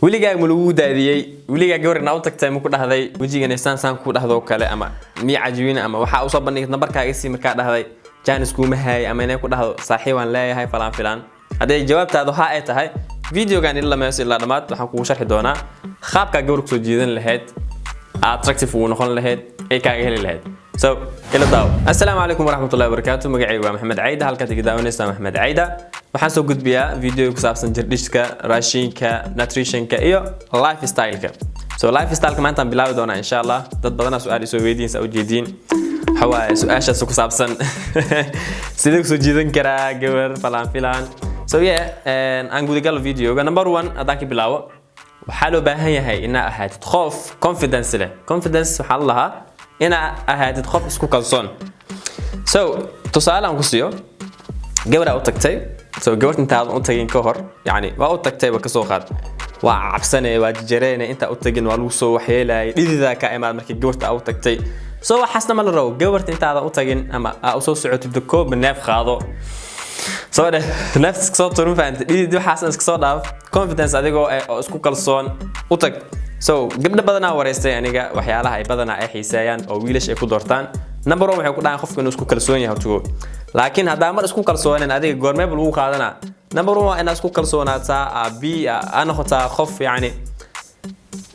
wiligaa ma lagu daadiyay wiligaa gabarna u tagtay ma ku dhahday wajigan saan ku dhahdo kale ama mi cajiin ama waxa uu soo bandhigay nambarkaaga si markaa dhahday jaanis kuma hay ama inay ku dhahdo saaxiibaan leeyahay filan haday jawaabtaadu ha ay tahay videogan ila ma ilaa dhamaad waxaan kugu sharxi doonaa qaabka gabar ku soo jeedan lahayd attractive uu noqon lahayd ay kaaga heli lahayd so ila daaw assalaamu alaykum warahmatullahi wabarakatuh magacaygu waa maxamed Cayda halka tiga daawanaysa maxamed Cayda waxaan soo gudbiyaa video ku saabsan jirdhiska raashinka nutritionka iyo lifestyle-ka so lifestyle-ka maanta bilaawi doona insha Allah dad badan su'aal soo weydiin sa u jeedin waxa su'aasha ku saabsan sidee soo jeedan karaa gabar filan so aan gudagal video-ga number 1 hadaan ka bilaawo waxa loo baahan yahay inaad ahaatid qof confidence leh confidence waxa Allah inaad ahaatid qof isku kalsoon so tusaale aan ku siiyo gabar u tagtay so gabar inta aad u tagin ka hor yani waa u tagtay ka soo qaad waa cabsanay waa jireena inta u tagin waa lagu soo waxyeelay dhidida ka imaad markii gabarta u tagtay so waxaasna ma la rabo gabarta inta aad u tagin ama u soo socotid koob neef qaado so nafs soo turun faanta dhidid waxaasna iska soo dhaaf confidence adigoo isku kalsoon u tag so gabdha badana wareystay aniga waxyaalaha ay badana ay xiiseeyaan oo wiilash ay ku doortaan number 1 waxay ku dhacan qofka inuu isku kalsoon yahay tugo laakiin hadaa mar isku kalsooneen adiga goormeeb lagu qaadana number 1 waa inaad isku kalsoonaataa abi ana xotaa qof yani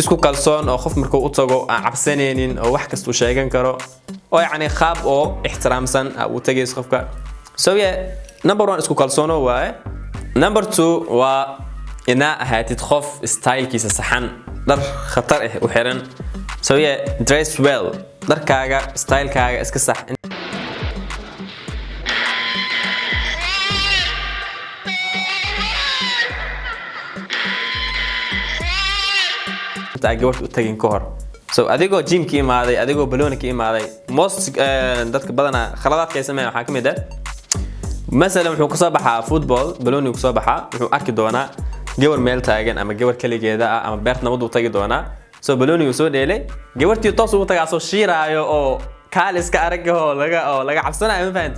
isku kalsoon oo qof markuu u tago aan cabsaneenin oo wax kasto sheegan karo oo yani qaab oo ixtiraamsan u tagays qofka so number 1 isku kalsoono waaye number 2 waa ina ahaatid qof style-kiisa saxan dar khatar ah u xiran so dress well darkaaga style-kaaga iska sax gabarta u tagin ka hor so adigoo gym-ki imaaday adigoo baloonki imaaday most dadka badana khaladaadka ay sameeyaan waxa kamid ah مثلا wuxuu ku soo baxaa football balooni ku soo baxaa wuxuu arki doonaa gabar meel taagan ama gabar kaligeeda ama beert nabad u tagi doonaa so balooni uu soo dheelay gabartii toos uu tagaa soo shiiraayo oo kaaliska aragaho laga cabsanayo faant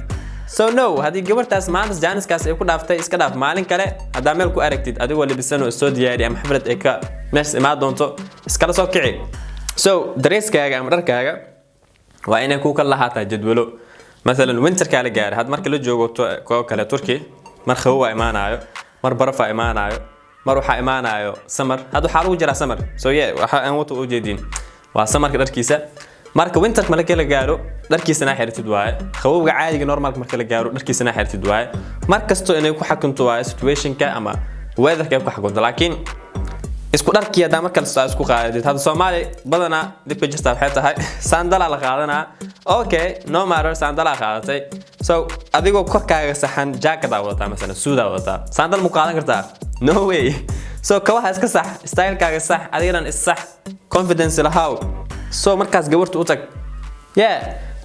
so no hadii gabartaas maanta jaaniskaas ay ku dhaaftay iska dhaaf maalin kale hadaa meel ku aragtid adigoo libisan oo soo diyaari ama xaflad ay ka mees imaad doonto iskala soo kici so dresskaaga ama dharkaaga waa inay ku kala lahaataa jadwalo مثلا winter kala gaar had marka la joogo kale Turkey mar qabow imaanayo mar baraf imaanayo mar waxa imaanayo summer hadu xalu jira summer so waxa aan wato u jeedin waa summerka dharkiisa marka winter marka la gaaro dharkiisana xirtid waaye qabowga caadiga normalka marka la gaaro dharkiisana xirtid waaye markasto inay ku xakunto waaye situation-ka ama weather-ka ku xakunto laakiin isku dharkii hadaa marka la isku qaadid hada Soomaali badana dibka jirta waxay tahay sandal la qaadana okay no matter sandal qaadatay so adigoo korkaaga saxan jacket wata mesela suud wata sandal mu qaadan kartaa no way so kawaha iska sax style-kaaga sax adigana is sax confidence lahaw so markaas gabartu u tag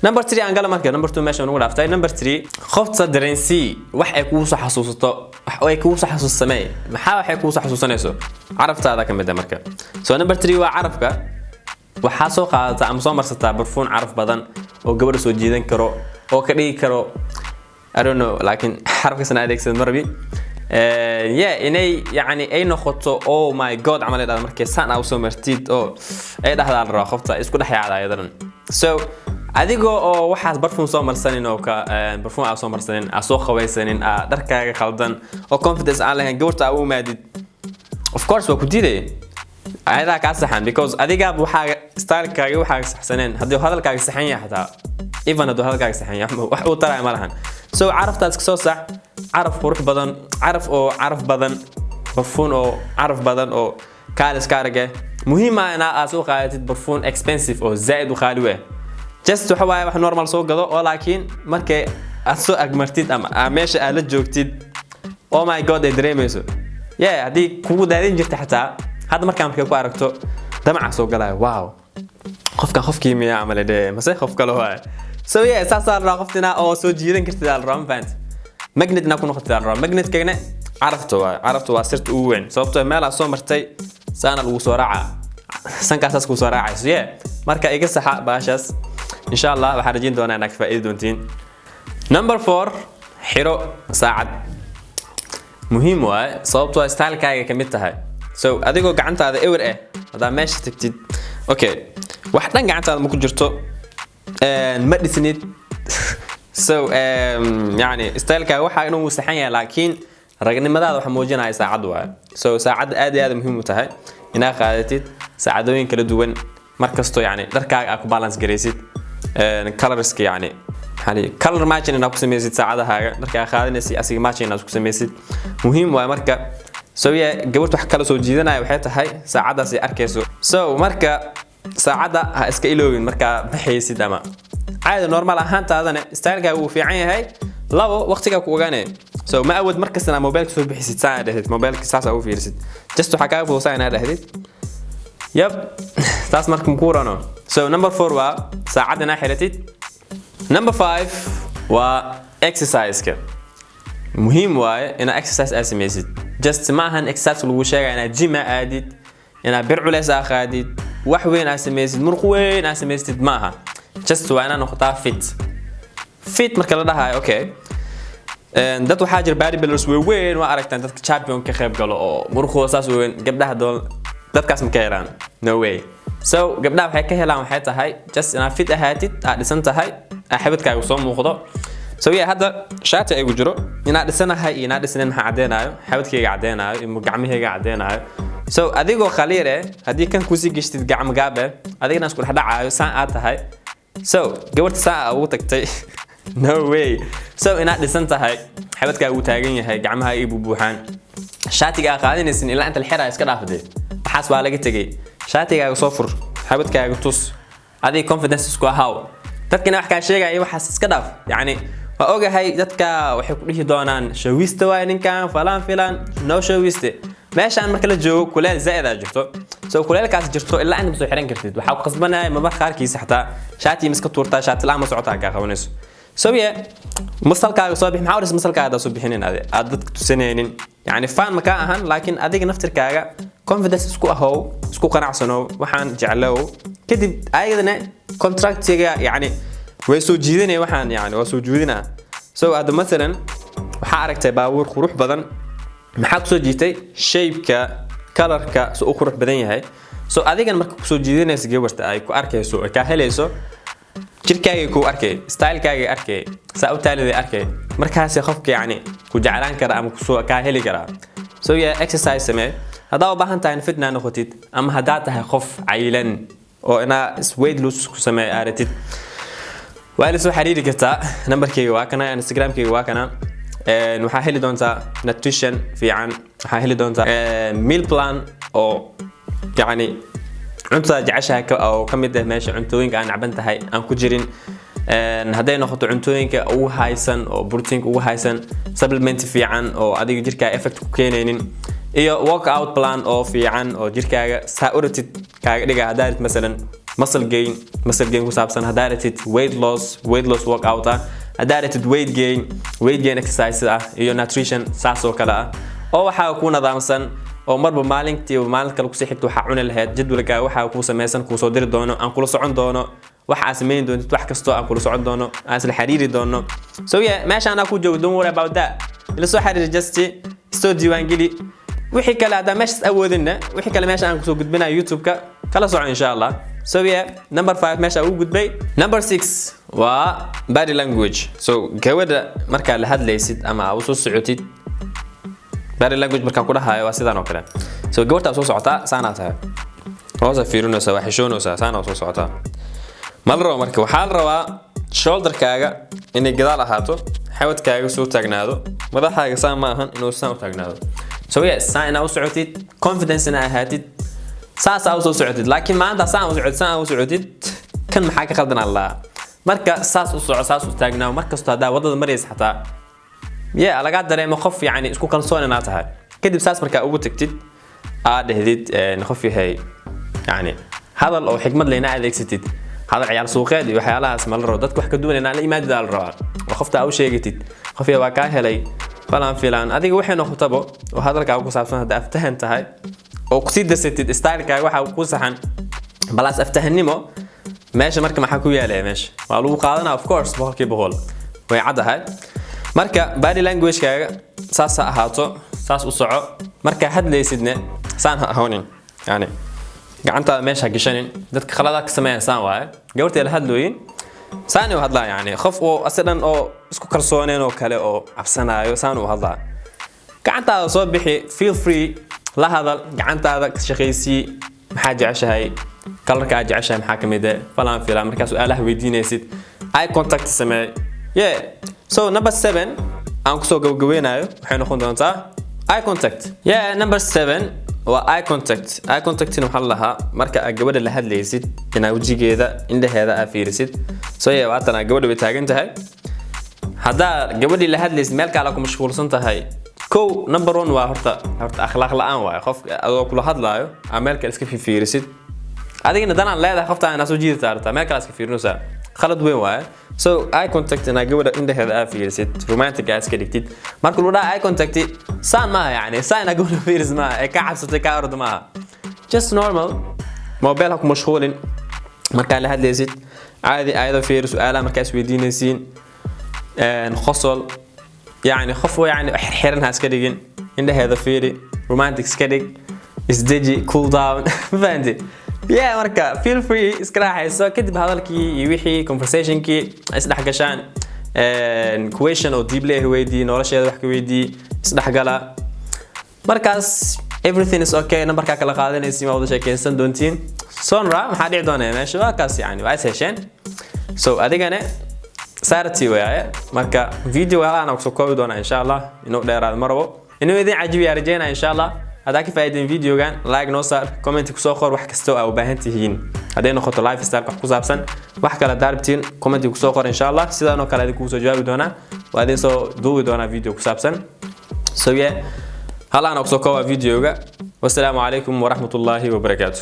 number 3 aan gala marka number 2 meesha ugu dhaaftay number 3 qofta dareensi wax ay kugu soo xasuusato wax ay kugu soo xasuusamay maxaa wax ay kugu soo xasuusanayso caraftaada kamid ah marka so number 3 waa carafka waxa soo qaadata ama soo marsataa barfuun caraf badan oo gabar soo jeedan karo oo ka dhigi karo I don't know laakiin xarafka sana adeegsan marbi inay yani ay noqoto oh my god amal ay markay saan aw soo martid oo ay dhahdaan qofta isku dhaxyaada ayadan so adigoo oo waxaas barfuun soo marsanin oo ka barfuun soo marsanin soo qawaysanin dharkaaga khaldan oo confidence aan lahayn gabarta u maadid of course waa ku diiday ayada ka saxan because adiga waxa style-kaaga waxa saxsaneen hadii hadalkaaga saxan yahay hataa even hadii hadalkaaga saxan yahay wax uu taray ma lahan so caraftaas ka soo sax caraf qurux badan caraf badan barfuun oo caraf badan oo kaalis kaarage muhiim ah in aad soo qaadatid barfuun expensive oo zaid u qaali ah just waxa waaye wax normal soo gado oo laakiin markay aad soo agmartid ama meesha aad la joogtid oh my god ay dareemayso hadii kugu daadin jirta xataa hada markaan ku aragto damac soo galay wow qofkii miya amalade mase qof kale waa so saasar qoftina oo soo jiidan kartid al rampant magnet na ku noqotay al magnet kagna carafto waa sirta ugu weyn sababtoo meel soo martay saana lagu soo raaca sankaas ku soo raacayso marka iga saxa baashaas insha Allah waxaan rajin doonaa inaad faa'iido doontiin number 4 xiro saacad muhiim waa sababtoo style-kaaga kamid tahay so adigoo gacantaada ewer hadaa meesha tagtid okay wax dhan gacantaada ma ku jirto ma dhisnid so yani styleka waxa inuu saxan yahay laakiin ragnimadaada waxa muujinaya saacad waay so saacad aad iyo aad muhiim u tahay inaad qaadatid saacadooyin kala duwan markasto yani dharkaaga ku balance gareysid colors yani hali color matching inaad ku sameysid saacadahaaga dharkaaga qaadanaysid asiga matching inaad ku sameysid muhiim waay marka so gabadh wax kala soo jiidanaya waxay tahay saacadaas ay arkayso so marka saacada ha iska iloobin marka baxaysid ama caadi normal ahaantaadana stylekaaga uu fiican yahay labo waqtiga ku ogaanay so ma awood markasta mobilka soo bixisid saacad dhahdid mobilka saasa u fiirsid just waxa kaaga fuusaa inaad dhahdid yep taas markum ku rano so number 4 waa saacadana xiratid number 5 waa exercise-ka muhiim waaye ina exercise aad sameysid just ma ahan exercise lagu sheegay ina gym aadid ina bir culeys qaadid wax weyn aad sameysid muruq weyn aad sameysid ma aha just waa ina noqotaa fit marka la dhahayo okay dad waxaa jira bodybuilders weyn waa aragtaan dadka champion ka qayb galo oo muruqooda saas weyn gabdhaha doon dadkaas ma ka helaan no way so gabdhaha waxay ka helaan waxay tahay just ina fit ahaatid aad dhisan tahay xabadkaaga soo muuqdo so hadda shaati ay jiro inaad dhisanahay iyo inaad dhisnayn maxaa cadeenayo xabadkayga cadeenayo iyo gacmahayga cadeenayo so adigoo khaliir hadii kan ku sii gashtid gacmo gaabe adigana isku dhacayo saan aad tahay so gabadha saa ugu tagtay no way so inaad dhisan tahay xabadkaaga uu taagan yahay gacmaha ay buubuuxaan shaatiga qaadanaysin ilaa inta xira iska dhaafday waxaas waa laga tagay shaatigaaga soo fur xabadkaaga tus adiga confidence isku ahaw dadkina wax ka sheegay waxaas iska dhaaf yani waa ogahay dadka waxay ku dhihi doonaan shawista waa ninkan filan no shawiste meeshaan marka la joogo kuleel zaid ah jirto so kuleelkaas jirto ilaa inta soo xiran kartid waxa ku qasbanahay ma qaarkiisa xataa shaati miska tuurtaa shaati la ma socotaa ka qabanayso so masalkaaga soo bixi maxaa masalkaaga soo bixinin aad dadka tusanaynin yani fan ma ka ahan laakiin adiga naftirkaaga confidence isku ahow isku qanacsano waxaan jeclow kadib ayadana contractiga yani way soo jiidanay waxaan yani waa soo jiidina so hadda مثلا waxa aragtay baabuur qurux badan maxaa ku soo jiitay shape-ka color-ka soo qurux badan yahay so adigan marka ku soo jiidanaysa gabarta ay ku arkayso ka helayso jirkaaga ku arkay style-kaaga arkay saa u taaliday arkay markaas qofka yani ku jeclaan kara ama ku soo ka heli kara so exercise samee hadaa u baahan tahay fitness noqotid ama hadaa tahay qof caylan oo ina weight loss ku samee aaratid waa la soo xiriiri kartaa numberkayga waa kana instagramkayga waa kana waxaa heli doontaa nutrition fiican waxaa heli doontaa meal plan oo yani cuntada jeceshahay oo kamid ah meesha cuntooyinka aan caban tahay aan ku jirin haday noqoto cuntooyinka ugu haysan oo protein ugu haysan supplement fiican oo adiga jirkaaga effect ku keenaynin iyo workout plan oo fiican oo jirkaaga saaurated kaaga dhiga hadaad mesela muscle gain ku saabsan hadaad weight loss workout hadaad weight gain exercise iyo nutrition saas oo kala oo waxa ku nadaamsan oo marba maalintii kale ku sii xigto waxa cunay lahayd jadwalkaaga waxa ku sameeysan ku soo diri doono aan kula socon doono waxa sameeyay doonto wax kasto aan kula socon doono aan isla xiriiri doono so meesha ana ku joogo don't worry about that ila soo xiriir just soo diiwaan geli wixii kale hada meesha awoodina wixii kale meesha aan ku soo gudbinayo YouTube-ka kala soco insha Allah so number 5 meesha uu gudbay number 6 waa body language so gabadha marka la hadlaysid ama aad soo socotid body language marka ku dhahayo waa sidaan oo kale so gabadha soo socota saana tahay oo fiirinaysa wax xishoonaysa saana soo socota malro marka waxa la rabaa shoulder-kaaga inay gadaal ahaato xawadkaaga soo taagnaado madaxaaga saan ma ahan inuu saan u taagnaado so saana u socotid confidence ina ahaatid saasa u soo socotid laakiin maanta saan u socotid kan maxaa ka qaldan Allah marka saas u soco saas u taagnaa markasto hadaa wadada maraysa xataa laga dareemo qof yani isku kalsoon inaad tahay kadib saas marka ugu tagtid aad dhahdid qof yahay yani hadal oo xikmad leena adeegsatid hadal ciyaar suuqeed iyo waxyaalahaas ma la rabo dadku wax ka duwan inaan la imaadid al rabaa oo qofta u sheegatid qof yaa waa ka helay filan adiga waxay noqotabo oo hadalkaaga ku saabsan hadaa aftahan tahay oo ku sii dasatid style-kaaga waxa ku saxan balas aftahannimo meesha marka maxaa ku yaalay meesha waa lagu qaadanaa of course boqolkiiba boqol way cadahay marka body language-kaaga saas ahaato saas u soco marka hadlaysidna سان هونين يعني قعنتا ماشي هقشانين دتك خلادك سمعين سان واي قورتي لهدلوين ساني وهدلا يعني خف او اصلا او اسكو كرسونين او كله او عبسنايو سان وهدلا قعنتا soo bixi feel free la hadal gacantaada ka shaqeysii maxaa jeceshahay kalarka aad jeceshahay maxaa kamid ah falan filan markaas su'aalaha weydiinaysid eye contact samee yeah so number 7 aan ku soo gabagabeynayo waxay noqon doontaa eye contact yeah number 7 waa eye contact in waxa lahaa marka aad gabadha la hadlaysid ina wajigeeda indhaheeda aad fiirisid so yeah waatana gabadha way taagan tahay hadaa gabadhi la hadlaysid meel kale ku mashquulsan tahay كو نمبر 1 waa horta akhlaaq la'aan waay qof adoo kula hadlaayo ameel kale iska fiirisid adigina danaan leedahay qofta aan soo jiidi taarta meel kale iska fiirinaysa khalad weyn waay so eye contact ina gabadha indhaheeda aad fiirisid romantic aad iska dhigtid marka lu dhaay eye contact saan ma yani saan ina gabadha fiiris ma ay ka cabsatay ka ordo ma just normal mobile ku mashquulin marka la hadlaysid caadi ayada fiiris su'aalaha markaas weydiinaysiin khosol يعني خفوا يعني حرنها اسكدين عنده هذا فيري رومانتيك سكدين اسدجي كول داون فهمتي يا مركا فيل فري اسكراحي سو كدب هذلكي يوحي كونفرسيشن كي اسدح قشان كويشن او ديبلي هويدي نورشيدا wax ka weydii isdhax gala markaas everything is okay numberka kala qaadanaysi ma wada sheekeysan doontiin sonra waxa dhici doonaa meesha waa kaas yani waa session so adigana سارتي وياه مركا فيديو أنا أقصد كوي دونا إن شاء الله إنه دير مرة إنه إذا عجبي رجينا إن شاء الله هذاك فايدين فيديو كان لايك نوصل كومنت كسوخر وحكستو أو بهنتهين هذين نخط لايف ستايل كحكوز أبسن وحكى لداربتين كومنت كسوخر إن شاء الله سيدا نو كلا ديكوسو جواب دونا وهذين سو دو دونا فيديو كسابسن سويا هلا أنا أقصد كوي فيديو والسلام عليكم ورحمة الله وبركاته.